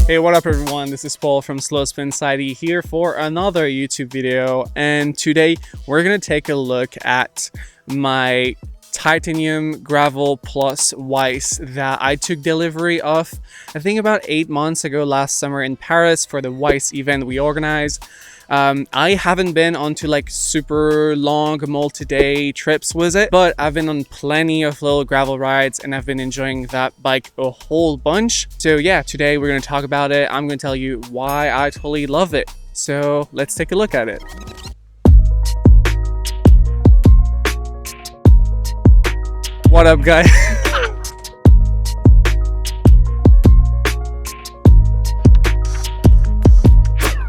Hey, what up everyone, this is Paul from Slowspin Ti here for another YouTube video, and today we're going to take a look at my Titanium Gravel Plus Weis that I took delivery of I think about 8 months ago last summer in Paris for the Weis event we organized. I haven't been onto like super long multi-day trips with it, but I've been on plenty of little gravel rides and I've been enjoying that bike a whole bunch. So yeah, today we're going to talk about it. I'm going to tell you why I totally love it. So let's take a look at it. What up, guys?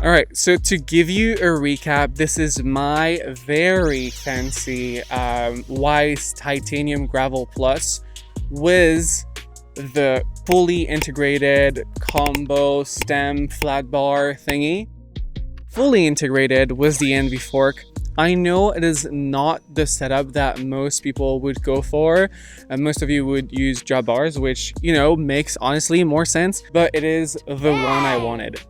Alright, so to give you a recap, this is my very fancy Weis Titanium Gravel Plus with the fully integrated combo stem flat bar thingy. Fully integrated with the NV fork. I know it is not the setup that most people would go for, and most of you would use drop bars, which, you know, makes honestly more sense, but it is the one I wanted.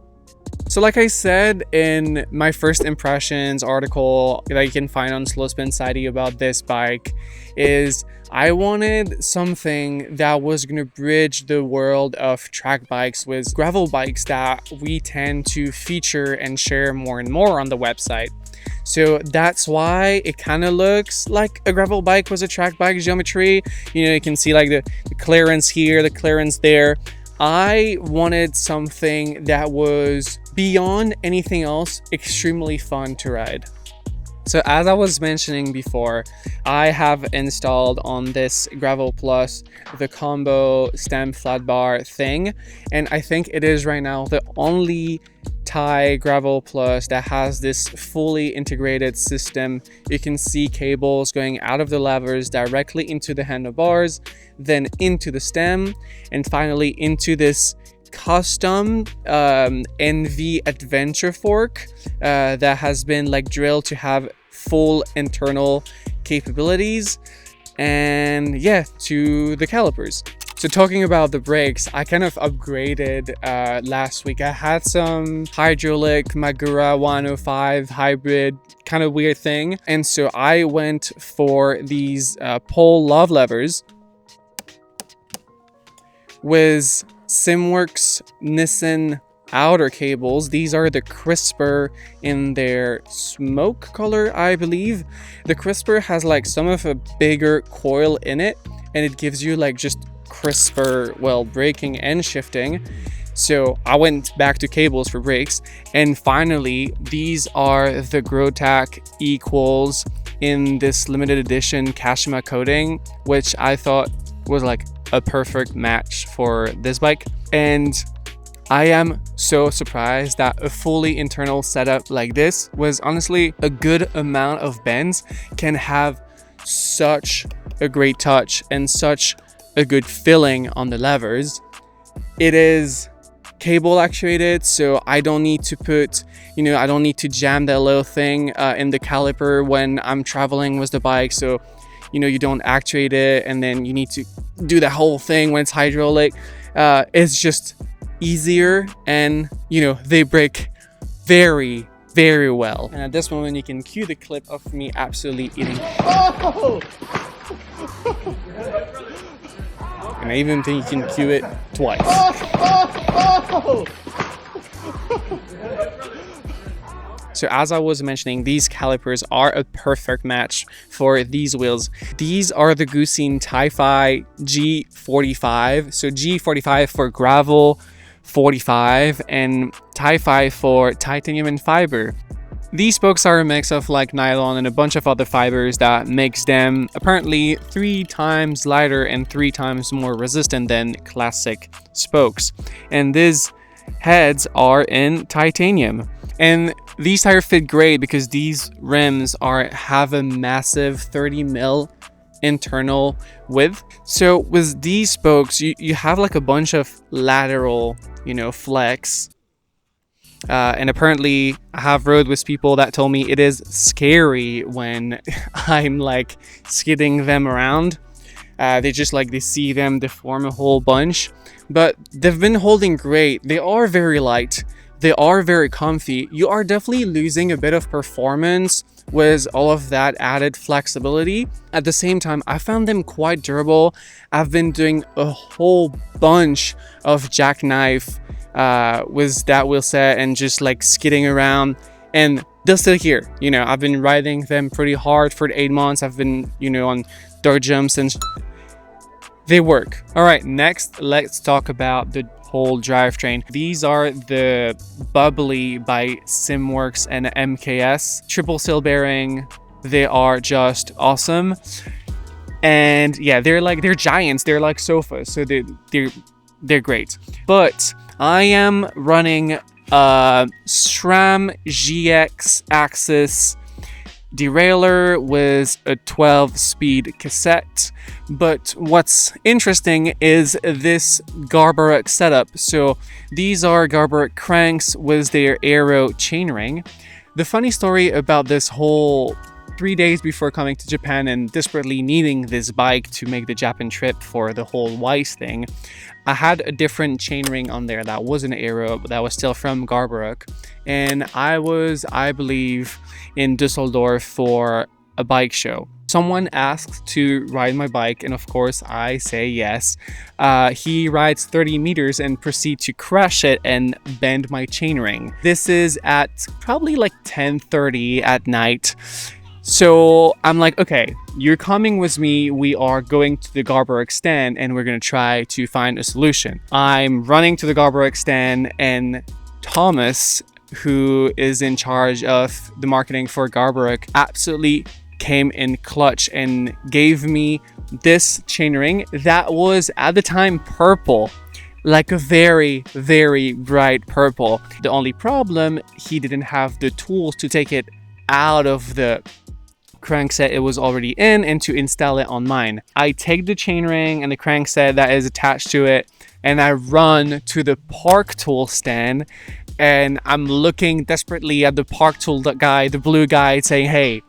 So like I said in my first impressions article that you can find on Slowspin Ti about this bike, is I wanted something that was going to bridge the world of track bikes with gravel bikes that we tend to feature and share more and more on the website. So that's why it kind of looks like a gravel bike with a track bike geometry. You know, you can see like the clearance here, the clearance there. I wanted something that was beyond anything else extremely fun to ride. So as I was mentioning before, I have installed on this Gravel Plus the combo stem flat bar thing, and I think it is right now the only Ti Gravel Plus that has this fully integrated system. You can see cables going out of the levers directly into the handlebars, then into the stem, and finally into this custom NV adventure fork that has been like drilled to have full internal capabilities, and yeah, to the calipers. So talking about the brakes, I kind of upgraded last week. I had some hydraulic Magura 105 hybrid kind of weird thing, and so I went for these pole love levers with Simworks Nissan outer cables. These are the crisper in their smoke color, I believe. The crisper has like some of a bigger coil in it, and it gives you like just crisper, well, braking and shifting. So I went back to cables for brakes, and finally these are the Grotac equals in this limited edition Kashima coating, which I thought was like a perfect match for this bike. And I am so surprised that a fully internal setup like this, was honestly a good amount of bends, can have such a great touch and such a good feeling on the levers. It is cable actuated, so I don't need to put, you know, I don't need to jam that little thing in the caliper when I'm traveling with the bike. So, you know, you don't actuate it and then you need to do that whole thing when it's hydraulic. It's just easier, and you know, they brake very, very well. And at this moment you can cue the clip of me absolutely eating. Oh! And I even think you can cue it twice. Oh! So as I was mentioning, these calipers are a perfect match for these wheels. These are the Gucci Ti-Fi G45. So G45 for gravel 45 and Ti-Fi for titanium and fiber. These spokes are a mix of like nylon and a bunch of other fibers that makes them apparently 3 times lighter and 3 times more resistant than classic spokes. And these heads are in titanium. And these tires fit great because these rims have a massive 30 mil internal width. So with these spokes, you have like a bunch of lateral, you know, flex. And apparently I have rode with people that told me it is scary when I'm like skidding them around. They just like, they see them, they form a whole bunch, but they've been holding great. They are very light, they are very comfy. You are definitely losing a bit of performance with all of that added flexibility. At the same time, I found them quite durable. I've been doing a whole bunch of jackknife with that wheel set and just like skidding around, and they're still here. You know, I've been riding them pretty hard for 8 months. I've been, you know, on dirt jumps and they work. All right, next let's talk about the whole drivetrain. These are the Bubbly by Simworks and MKS triple seal bearing. They are just awesome, and yeah, they're giants. They're like sofas, so they're great. But I am running a SRAM GX Axis derailleur with a 12-speed cassette. But what's interesting is this Garbaruk setup. So these are Garbaruk cranks with their aero chainring. The funny story about this whole 3 days before coming to Japan and desperately needing this bike to make the Japan trip for the whole Weis thing, I had a different chainring on there that wasn't aero, but that was still from Garbaruk. And I was, I believe, in Düsseldorf for a bike show. Someone asked to ride my bike, and of course I say yes. He rides 30 meters and proceeds to crash it and bend my chainring. This is at probably like 10:30 at night. So I'm like, okay, you're coming with me. We are going to the Garbaruk stand and we're going to try to find a solution. I'm running to the Garbaruk stand, and Thomas, who is in charge of the marketing for Garbaruk, absolutely came in clutch and gave me this chainring that was at the time purple, like a very, very bright purple. The only problem, he didn't have the tools to take it out of the crankset it was already in and to install it on mine. I take the chainring and the crankset that is attached to it, and I run to the Park Tool stand, and I'm looking desperately at the Park Tool guy, the blue guy, saying, hey,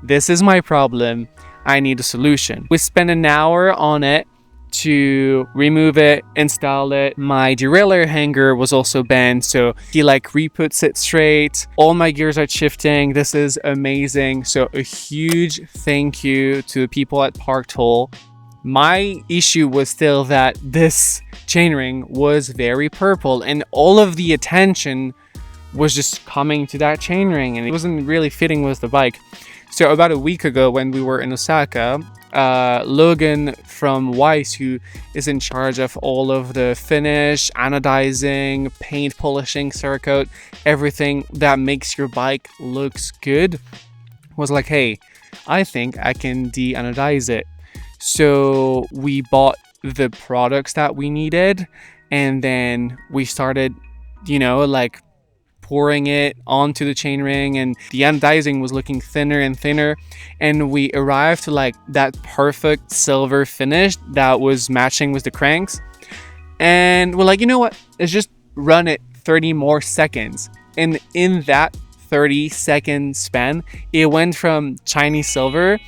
this is my problem, I need a solution. We spent an hour on it to remove it, install it. My derailleur hanger was also bent, so he like re-puts it straight. All my gears are shifting. This is amazing. So a huge thank you to the people at Park Tool. My issue was still that this chainring was very purple, and all of the attention was just coming to that chainring, and it wasn't really fitting with the bike. So about a week ago, when we were in Osaka, Logan from Weis, who is in charge of all of the finish, anodizing, paint polishing, Cerakote, everything that makes your bike looks good, was like, hey, I think I can de-anodize it. So we bought the products that we needed, and then we started, you know, like pouring it onto the chainring, and the anodizing was looking thinner and thinner, and we arrived to like that perfect silver finish that was matching with the cranks. And we're like, you know what, let's just run it 30 more seconds. And in that 30-second span, it went from Chinese silver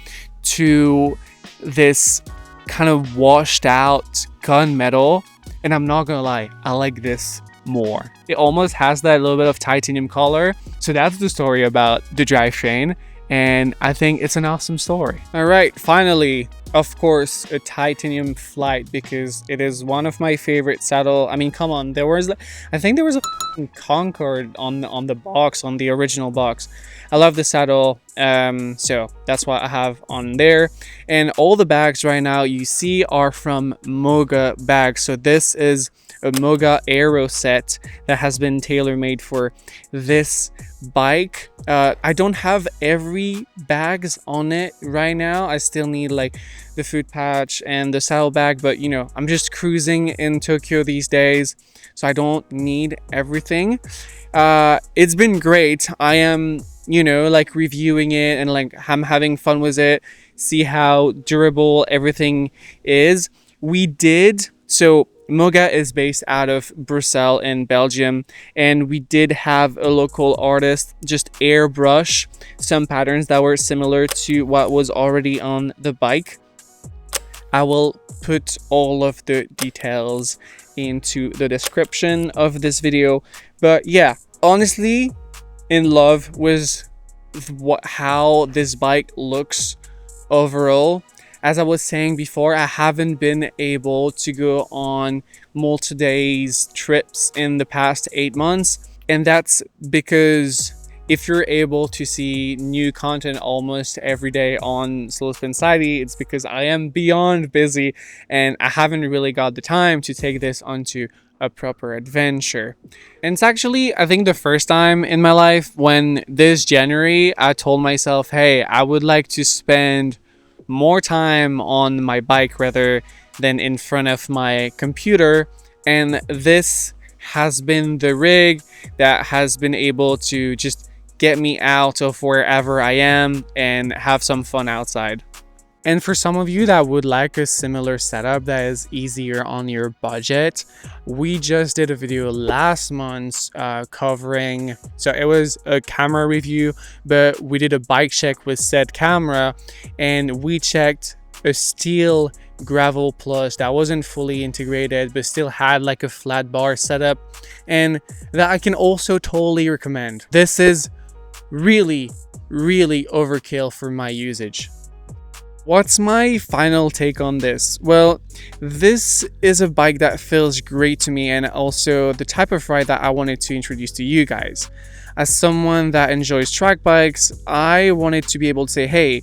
to this kind of washed out gunmetal. And I'm not gonna lie, I like this more. It almost has that little bit of titanium color. So that's the story about the drivetrain, and I think it's an awesome story. All right, finally, of course, a titanium flight, because it is one of my favorite saddle. I mean, come on, I think there was a Concorde on the box, on the original box. I love the saddle, so that's what I have on there. And all the bags right now you see are from Moga bags. So this is a Moga Aero set that has been tailor-made for this bike. I don't have every bags on it right now. I still need like the food patch and the saddle bag, but you know, I'm just cruising in Tokyo these days, so I don't need everything. It's been great. I am, you know, like reviewing it and like I'm having fun with it, see how durable everything is. So Moga is based out of Brussels in Belgium, and we did have a local artist just airbrush some patterns that were similar to what was already on the bike. I will put all of the details into the description of this video. But yeah, honestly, in love with how this bike looks overall. As I was saying before, I haven't been able to go on multi-days trips in the past 8 months, and that's because if you're able to see new content almost every day on Society, it's because I am beyond busy and I haven't really got the time to take this onto a proper adventure. And it's actually, I think, the first time in my life when this January I told myself, hey, I would like to spend more time on my bike rather than in front of my computer, and this has been the rig that has been able to just get me out of wherever I am and have some fun outside. And for some of you that would like a similar setup that is easier on your budget, we just did a video last month covering, so it was a camera review, but we did a bike check with said camera, and we checked a steel Gravel Plus that wasn't fully integrated but still had like a flat bar setup, and that I can also totally recommend. This is really overkill for my usage. What's my final take on this? Well, this is a bike that feels great to me, and also the type of ride that I wanted to introduce to you guys. As someone that enjoys track bikes, I wanted to be able to say, hey,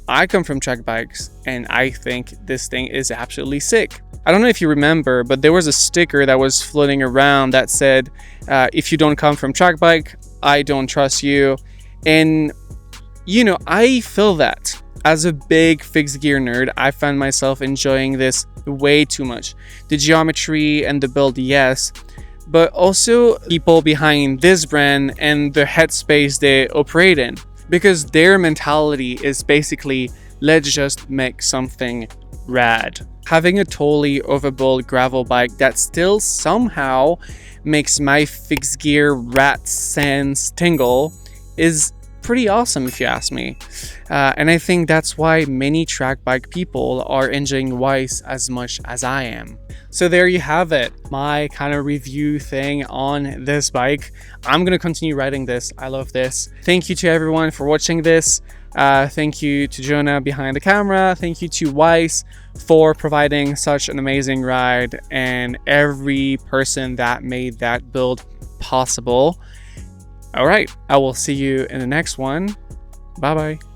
I come from track bikes and I think this thing is absolutely sick. I don't know if you remember, but there was a sticker that was floating around that said, if you don't come from track bike, I don't trust you. And you know, I feel that. As a big fixed gear nerd, I found myself enjoying this way too much. The geometry and the build, yes, but also people behind this brand and the headspace they operate in, because their mentality is basically, let's just make something rad. Having a totally overbuilt gravel bike that still somehow makes my fixed gear rat sense tingle is pretty awesome if you ask me. And I think that's why many track bike people are enjoying Weis as much as I am. So there you have it, my kind of review thing on this bike. I'm gonna continue riding this. I love this. Thank you to everyone for watching this. Thank you to Jona behind the camera. Thank you to Weis for providing such an amazing ride, and every person that made that build possible. All right, I will see you in the next one. Bye bye.